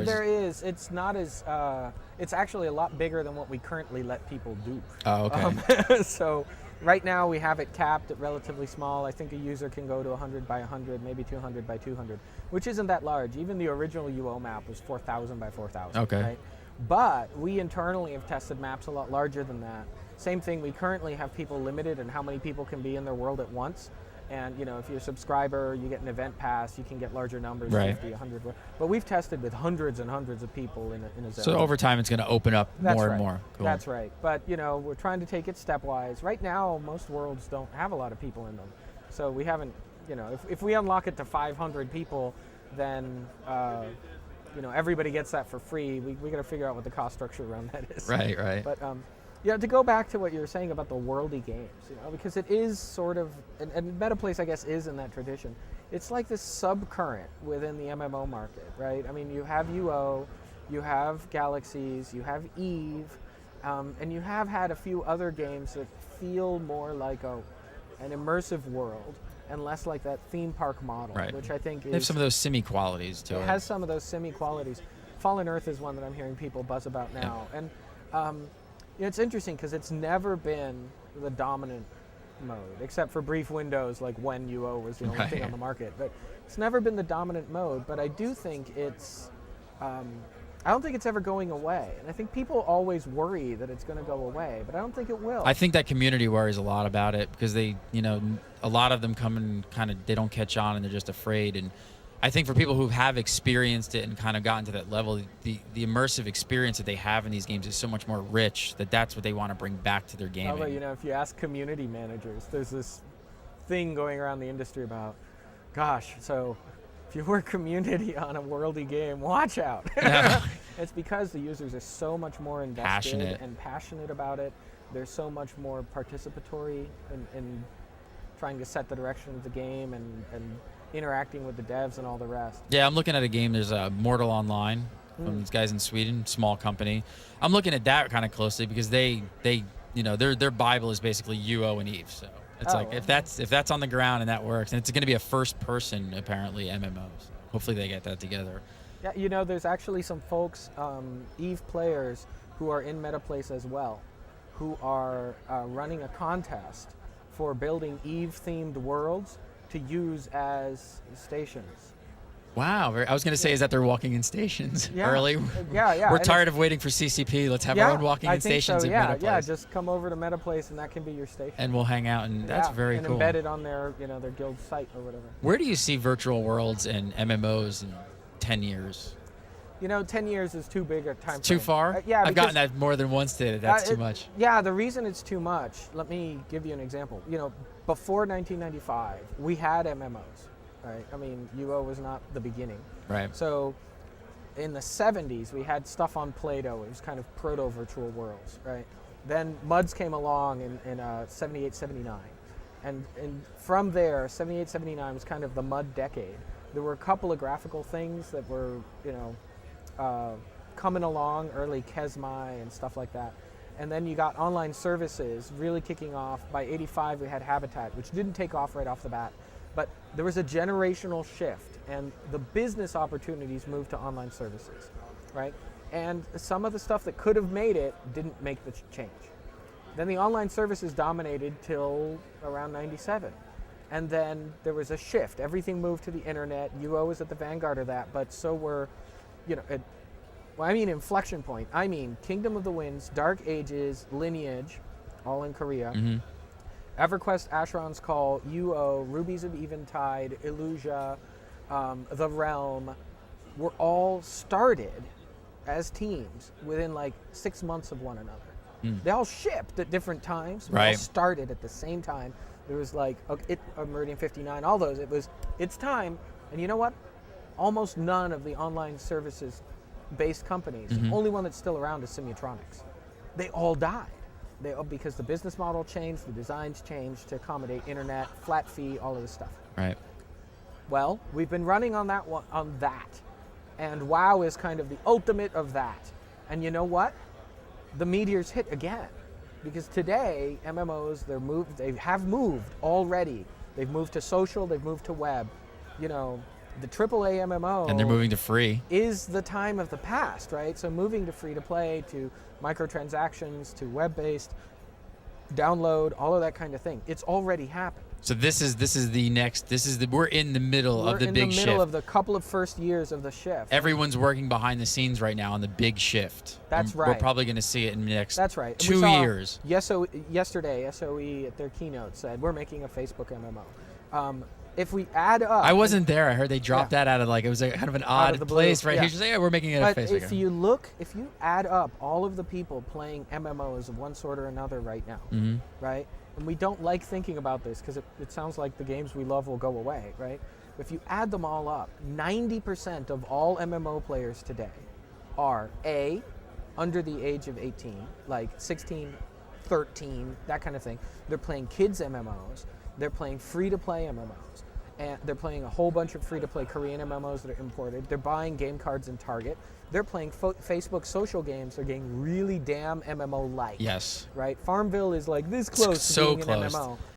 There is. It's not as. It's actually a lot bigger than what we currently let people do. Oh, okay. So right now we have it capped at relatively small. I think a user can go to 100 by 100, maybe 200 by 200, which isn't that large. Even the original UO map was 4,000 by 4,000. Okay. Right? But we internally have tested maps a lot larger than that. Same thing, we currently have people limited in how many people can be in their world at once. And if you're a subscriber, you get an event pass, you can get larger numbers, right. 50, 100. But we've tested with hundreds and hundreds of people in a zone. So over time, it's going to open up more and more. Cool. That's right. But, we're trying to take it stepwise. Right now, most worlds don't have a lot of people in them. So we haven't, if we unlock it to 500 people, then, everybody gets that for free. We got to figure out what the cost structure around that is. Right. But, to go back to what you were saying about the worldy games, because it is sort of, and MetaPlace, I guess, is in that tradition. It's like this subcurrent within the MMO market, right? I mean, you have UO, you have Galaxies, you have Eve, and you have had a few other games that feel more like an immersive world and less like that theme park model, right. which I think is... They have some of those simi-qualities to it. It has some of those simi-qualities. Fallen Earth is one that I'm hearing people buzz about now. Yeah. And it's interesting because it's never been the dominant mode, except for brief windows like when UO was the only thing on the market. But it's never been the dominant mode, but I do think it's... I don't think it's ever going away. And I think people always worry that it's going to go away, but I don't think it will. I think that community worries a lot about it because they, a lot of them come and kind of, they don't catch on and they're just afraid. And I think for people who have experienced it and kind of gotten to that level, the immersive experience that they have in these games is so much more rich that's what they want to bring back to their gaming. Although, if you ask community managers, there's this thing going around the industry about, gosh, so if you were community on a worldy game, watch out. Yeah. It's because the users are so much more invested and passionate about it. They're so much more participatory in trying to set the direction of the game and interacting with the devs and all the rest. Yeah, I'm looking at a game. There's a Mortal Online from these guys in Sweden, small company. I'm looking at that kind of closely because they their Bible is basically UO and Eve. So it's if that's on the ground and that works, and it's going to be a first person apparently MMO. So hopefully they get that together. Yeah, there's actually some folks, Eve players, who are in MetaPlace as well, who are running a contest for building Eve-themed worlds to use as stations. Wow. I was going to say, is that they're walking in stations early? Yeah. We're tired of waiting for CCP. Let's have our own walking in stations in MetaPlace. Yeah, just come over to MetaPlace and that can be your station. And we'll hang out, and that's very cool. And embedded on their guild site or whatever. Where do you see virtual worlds and MMOs in 10 years? 10 years is too big a time frame. Too far? Yeah. I've gotten that more than once today. That's too much. Yeah, the reason it's too much, let me give you an example. Before 1995, we had MMOs, right? I mean, UO was not the beginning. Right. So in the 70s, we had stuff on Play-Doh. It was kind of proto-virtual worlds, right? Then MUDs came along in 78, 79. And from there, 78, 79 was kind of the MUD decade. There were a couple of graphical things that were, coming along, early Kesmai and stuff like that. And then you got online services really kicking off. By 85, we had Habitat, which didn't take off right off the bat. But there was a generational shift, and the business opportunities moved to online services, right? And some of the stuff that could have made it didn't make the change. Then the online services dominated till around 97. And then there was a shift. Everything moved to the internet. UO was at the vanguard of that, but so were, inflection point. I mean Kingdom of the Winds, Dark Ages, Lineage, all in Korea. Mm-hmm. EverQuest, Asheron's Call, UO, Rubies of Eventide, Illusia, The Realm, were all started as teams within 6 months of one another. They all shipped at different times, but all started at the same time. There was Meridian 59, all those. It's time. And you know what? Almost none of the online services-based companies, the only one that's still around is Simultronics. They all died. Because the business model changed, the designs changed to accommodate internet, flat fee, all of this stuff. Right. Well, we've been running on that, and WoW is kind of the ultimate of that. And you know what? The meteors hit again, because today MMOs they have moved already. They've moved to social, they've moved to web. the AAA MMO, And they're moving to free. is the time of the past, right? So moving to free to play, to microtransactions, to web-based, download, all of that kind of thing. It's already happened. So this is the next. We're in the middle of the big shift. We're in the middle of the couple of first years of the shift. Everyone's working behind the scenes right now on the big shift. That's right. We're probably going to see it in the next That's right. 2 years. Yesterday, SOE at their keynote said, we're making a Facebook MMO. If we add up... I wasn't there. I heard they dropped that out of it was kind of an odd place, right? Yeah. He's just like, we're making it a Facebook. If you add up all of the people playing MMOs of one sort or another right now, right? And we don't like thinking about this because it sounds like the games we love will go away, right? If you add them all up, 90% of all MMO players today are A, under the age of 18, like 16, 13, that kind of thing. They're playing kids MMOs. They're playing free-to-play MMOs. And they're playing a whole bunch of free-to-play Korean MMOs that are imported. They're buying game cards in Target. They're playing Facebook social games. They're getting really damn MMO-like. Yes. Right? Farmville is like this close to being an MMO.